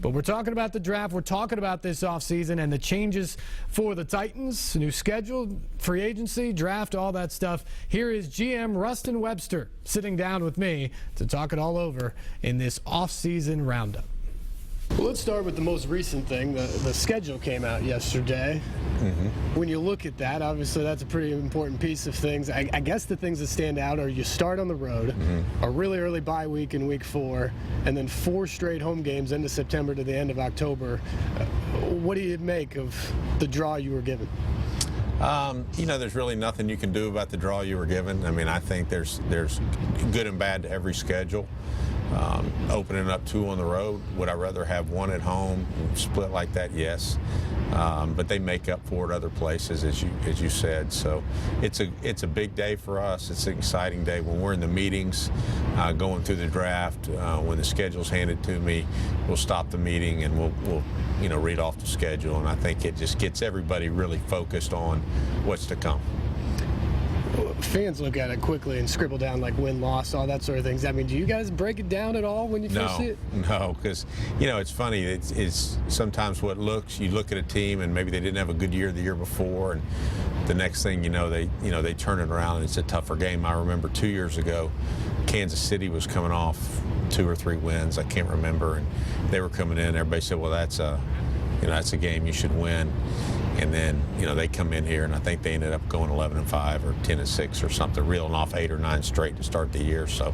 But we're talking about the draft. We're talking about this offseason and the changes for the Titans, new schedule, free agency, draft, all that stuff. Here is GM Ruston Webster sitting down with me to talk it all over in this offseason roundup. Well, let's start with the most recent thing. The schedule came out yesterday. When you look at that, obviously that's a pretty important piece of things. I guess the things that stand out are you start on the road, a really early bye week in week 4, and then 4 straight home games into September to the end of October. What do you make of the draw you were given? You know, there's really nothing you can do about the draw you were given. I mean, I think there's good and bad to every schedule. Opening up 2 on the road, would I rather have 1 at home, split like that? Yes, but they make up for it other places, as you said. So it's a big day for us. It's an exciting day when we're in the meetings, going through the draft. When the schedule's handed to me, we'll stop the meeting and we'll read off the schedule, and I think it just gets everybody really focused on what's to come. Fans look at it quickly and scribble down like win-loss, all that sort of things. I mean, do you guys break it down at all when you first see it? No, because it's funny. It's sometimes what you look at a team and maybe they didn't have a good year the year before, and the next thing they turn it around and it's a tougher game. I remember 2 years ago, Kansas City was coming off 2 or 3 wins. I can't remember, and they were coming in. Everybody said, "Well, that's a game you should win." And then, they come in here, and I think they ended up going 11-5 or 10-6 or something, reeling off 8 or 9 straight to start the year. So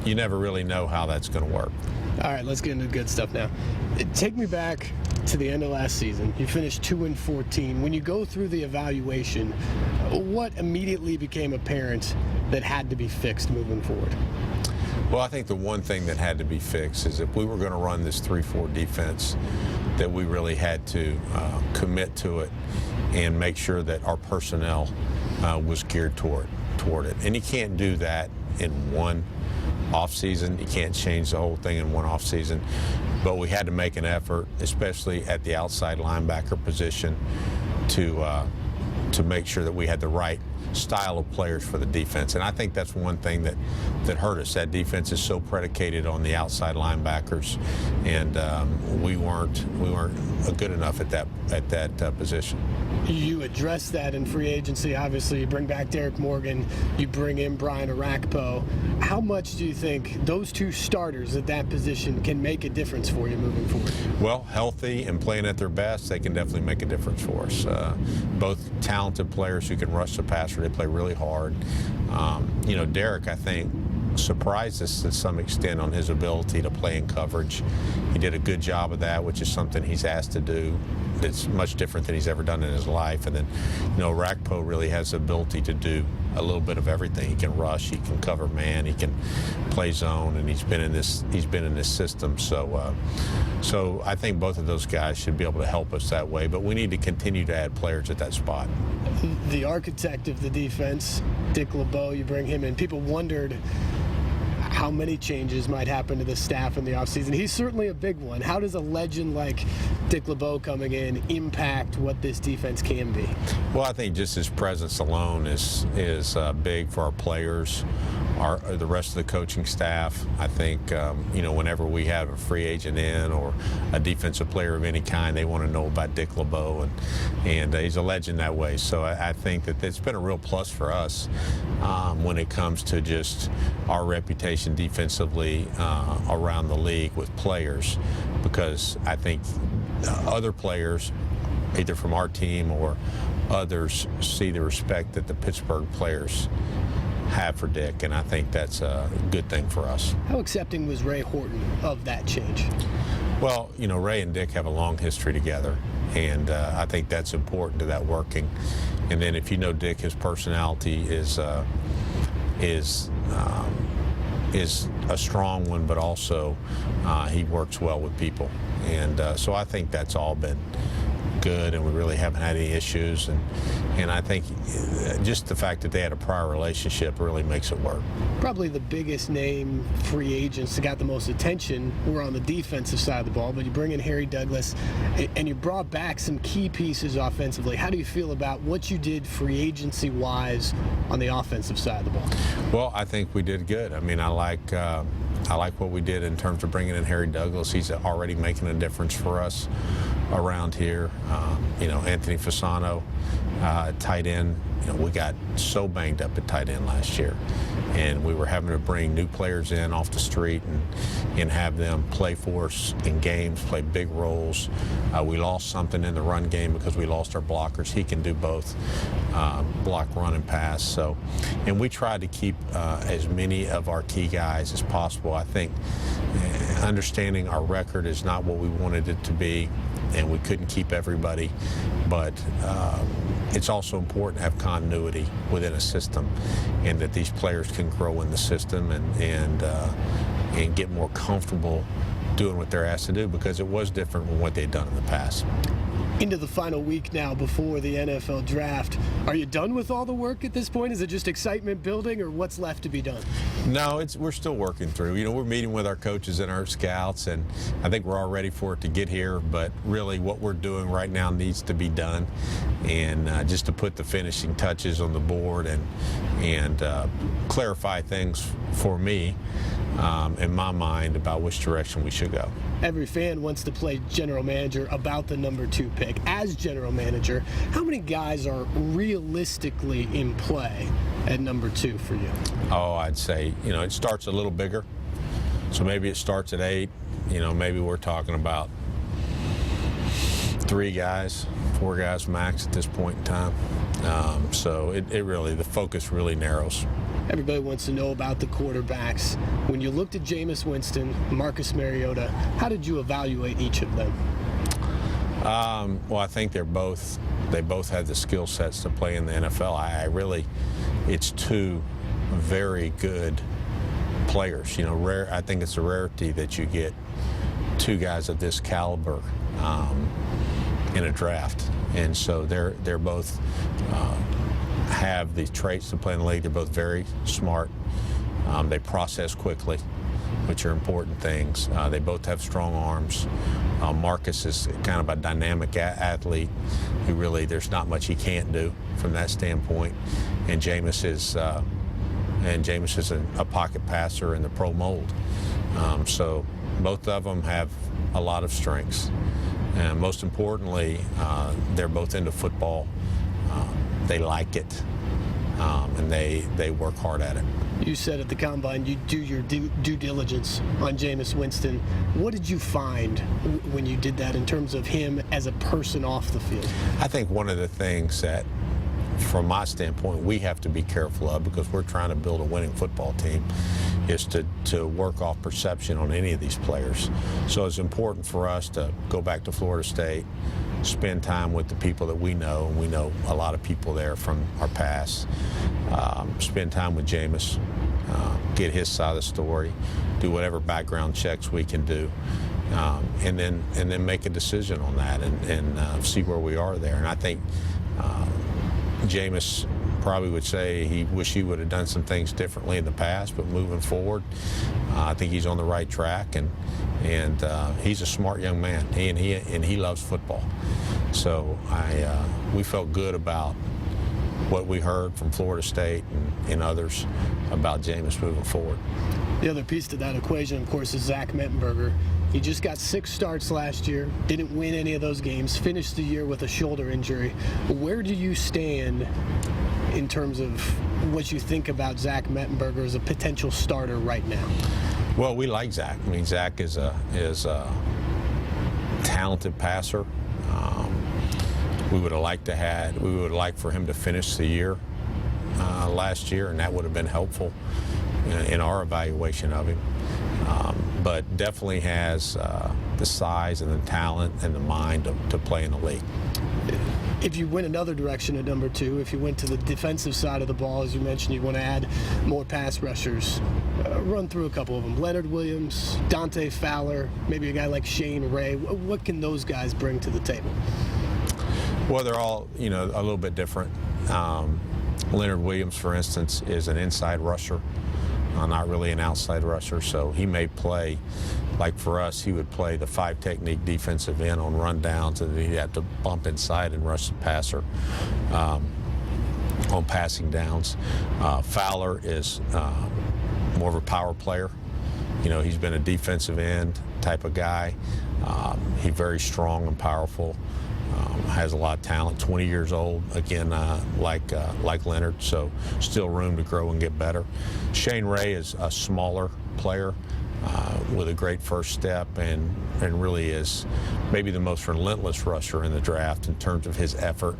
you never really know how that's going to work. All right, let's get into the good stuff now. Take me back to the end of last season. You finished 2-14. When you go through the evaluation, what immediately became apparent that had to be fixed moving forward? Well, I think the one thing that had to be fixed is if we were going to run this 3-4 defense, that we really had to commit to it and make sure that our personnel was geared toward it. And you can't do that in one offseason. You can't change the whole thing in one offseason. But we had to make an effort, especially at the outside linebacker position, to make sure that we had the right style of players for the defense. And I think that's one thing that hurt us. That defense is so predicated on the outside linebackers, and we weren't good enough at that position. You address that in free agency. Obviously, you bring back Derek Morgan, you bring in Brian Arakpo. How much do you think those 2 starters at that position can make a difference for you moving forward? Well, healthy and playing at their best, they can definitely make a difference for us. Both talented players who can rush the passer. They play really hard. Derek, I think, surprised us to some extent on his ability to play in coverage. He did a good job of that, which is something he's asked to do. It's much different than he's ever done in his life. And then, Arakpo really has the ability to do a little bit of everything. He can rush, he can cover man, he can play zone, and he's been in this system. So I think both of those guys should be able to help us that way. But we need to continue to add players at that spot. The architect of the defense, Dick LeBeau, you bring him in. People wondered how many changes might happen to the staff in the offseason. He's certainly a big one. How does a legend like Dick LeBeau coming in impact what this defense can be? Well, I think just his presence alone is big for our players, the rest of the coaching staff. I think, whenever we have a free agent in or a defensive player of any kind, they want to know about Dick LeBeau, and he's a legend that way. So I think that it's been a real plus for us when it comes to just our reputation defensively around the league with players, because I think other players, either from our team or others, see the respect that the Pittsburgh players have for Dick, and I think that's a good thing for us. How accepting was Ray Horton of that change? Well, Ray and Dick have a long history together, and I think that's important to that working. And then if Dick, his personality is a strong one, but also he works well with people. And so I think that's all been good, and we really haven't had any issues. And I think just the fact that they had a prior relationship really makes it work. Probably the biggest name free agents that got the most attention were on the defensive side of the ball, but you bring in Harry Douglas, and you brought back some key pieces offensively. How do you feel about what you did free agency-wise on the offensive side of the ball? Well, I think we did good. I mean, I like I like what we did in terms of bringing in Harry Douglas. He's already making a difference for us around here. Anthony Fasano, tight end. We got so banged up at tight end last year, and we were having to bring new players in off the street and have them play for us in games, play big roles. We lost something in the run game because we lost our blockers. He can do both, block, run, and pass. And we tried to keep as many of our key guys as possible. I think understanding our record is not what we wanted it to be, and we couldn't keep everybody, but it's also important to have continuity within a system, and that these players can grow in the system and get more comfortable doing what they're asked to do, because it was different from what they'd done in the past. Into the final week now before the NFL draft. Are you done with all the work at this point? Is it just excitement building, or what's left to be done? No, we're still working through. We're meeting with our coaches and our scouts, and I think we're all ready for it to get here, but really what we're doing right now needs to be done, and just to put the finishing touches on the board and clarify things for me in my mind about which direction we should go. Every fan wants to play general manager about the number 2 pick. As general manager, how many guys are realistically in play at number 2 for you? Oh, I'd say, it starts a little bigger. So maybe it starts at 8. Maybe we're talking about 3 guys, 4 guys max at this point in time. So it really, the focus really narrows. Everybody wants to know about the quarterbacks. When you looked at Jameis Winston, Marcus Mariota, how did you evaluate each of them? Well, I think they both had the skill sets to play in the NFL. It's 2 very good players. I think it's a rarity that you get 2 guys of this caliber in a draft, and so they're both have the traits to play in the league. They're both very smart. They process quickly, which are important things. They both have strong arms. Marcus is kind of a dynamic athlete who really, there's not much he can't do from that standpoint. And Jameis is a pocket passer in the pro mold. So both of them have a lot of strengths. And most importantly, they're both into football. They like it, and they work hard at it. You said at the Combine you do your due diligence on Jameis Winston. What did you find when you did that in terms of him as a person off the field? I think one of the things that, from my standpoint, we have to be careful of, because we're trying to build a winning football team, is to work off perception on any of these players. So it's important for us to go back to Florida State, spend time with the people that we know, and we know a lot of people there from our past. Spend time with Jameis, get his side of the story, do whatever background checks we can do, and then make a decision on that and see where we are there. And I think Jameis probably would say he wish he would have done some things differently in the past, but moving forward, I think he's on the right track, and he's a smart young man. He loves football. So we felt good about what we heard from Florida State and others about Jameis moving forward. The other piece to that equation, of course, is Zach Mettenberger. He just got 6 starts last year, didn't win any of those games, finished the year with a shoulder injury. Where do you stand in terms of what you think about Zach Mettenberger as a potential starter right now? Well, we like Zach. I mean, Zach is a talented passer. We would like for him to finish the year last year, and that would have been helpful in our evaluation of him. But definitely has the size and the talent and the mind to play in the league. If you went another direction at number 2, if you went to the defensive side of the ball, as you mentioned, you want to add more pass rushers. Run through a couple of them. Leonard Williams, Dante Fowler, maybe a guy like Shane Ray. What can those guys bring to the table? Well, they're all, a little bit different. Leonard Williams, for instance, is an inside rusher, not really an outside rusher, so he may play, like for us, he would play the 5 technique defensive end on rundowns, and he'd have to bump inside and rush the passer on passing downs. Fowler is more of a power player, You know, he's been a defensive end type of guy. He's very strong and powerful. Has a lot of talent. 20 years old, again, like Leonard, so still room to grow and get better. Shane Ray is a smaller player with a great first step, and really is maybe the most relentless rusher in the draft in terms of his effort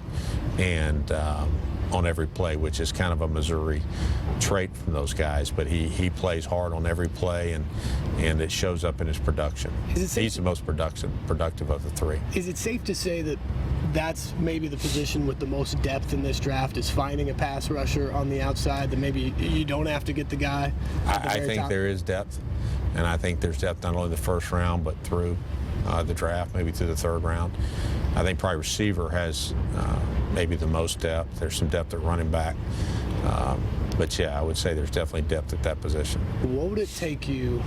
and on every play, which is kind of a Missouri trait from those guys. But he plays hard on every play, and it shows up in his production. He's the most productive of the three. Is it safe to say that that's maybe the position with the most depth in this draft, is finding a pass rusher on the outside, that maybe you don't have to get the guy at the I very think top? there is depth, and I think there's depth not only the first round but through the draft, maybe through the third round. I think probably receiver has maybe the most depth. There's some depth at running back. But yeah, I would say there's definitely depth at that position. What would it take you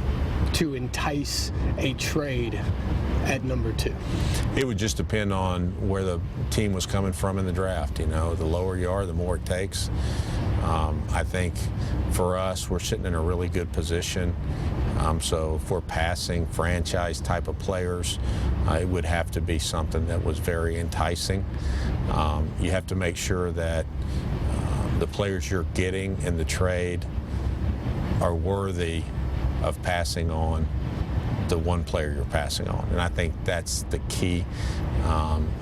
to entice a trade at number 2? It would just depend on where the team was coming from in the draft. You know, the lower you are, the more it takes. I think for us, we're sitting in a really good position. So if we're passing franchise type of players, it would have to be something that was very enticing. You have to make sure that the players you're getting in the trade are worthy of passing on the one player you're passing on. And I think that's the key,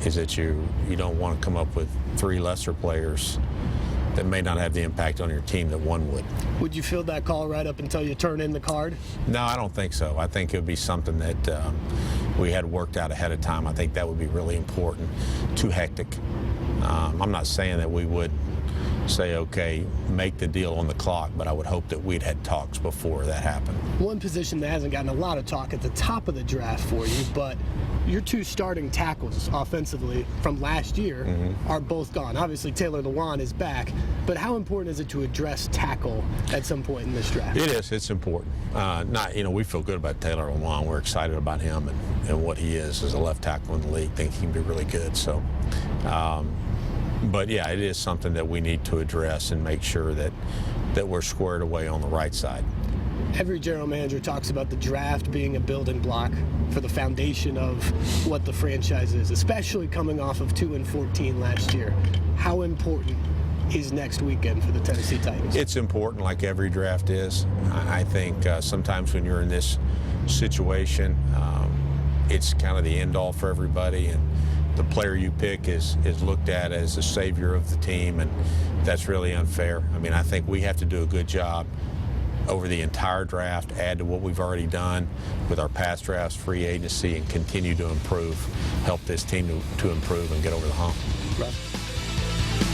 is that you don't want to come up with 3 lesser players that may not have the impact on your team that one would. Would you field that call right up until you turn in the card? No, I don't think so. I think it would be something that we had worked out ahead of time. I think that would be really important. Too hectic. I'm not saying that we would say, okay, make the deal on the clock, but I would hope that we'd had talks before that happened. One position that hasn't gotten a lot of talk at the top of the draft for you, but your 2 starting tackles offensively from last year are both gone. Obviously, Taylor Lewan is back, but how important is it to address tackle at some point in this draft? It is. It's important. We feel good about Taylor Lewan. We're excited about him and what he is as a left tackle in the league. Think he can be really good. So, but yeah, it is something that we need to address and make sure that we're squared away on the right side. Every general manager talks about the draft being a building block for the foundation of what the franchise is, especially coming off of 2-14 last year. How important is next weekend for the Tennessee Titans? It's important, like every draft is. I think sometimes when you're in this situation, it's kind of the end all for everybody, and the player you pick is looked at as the savior of the team, and that's really unfair. I mean, I think we have to do a good job over the entire draft, add to what we've already done with our past drafts, free agency, and continue to improve, help this team to improve and get over the hump. Right.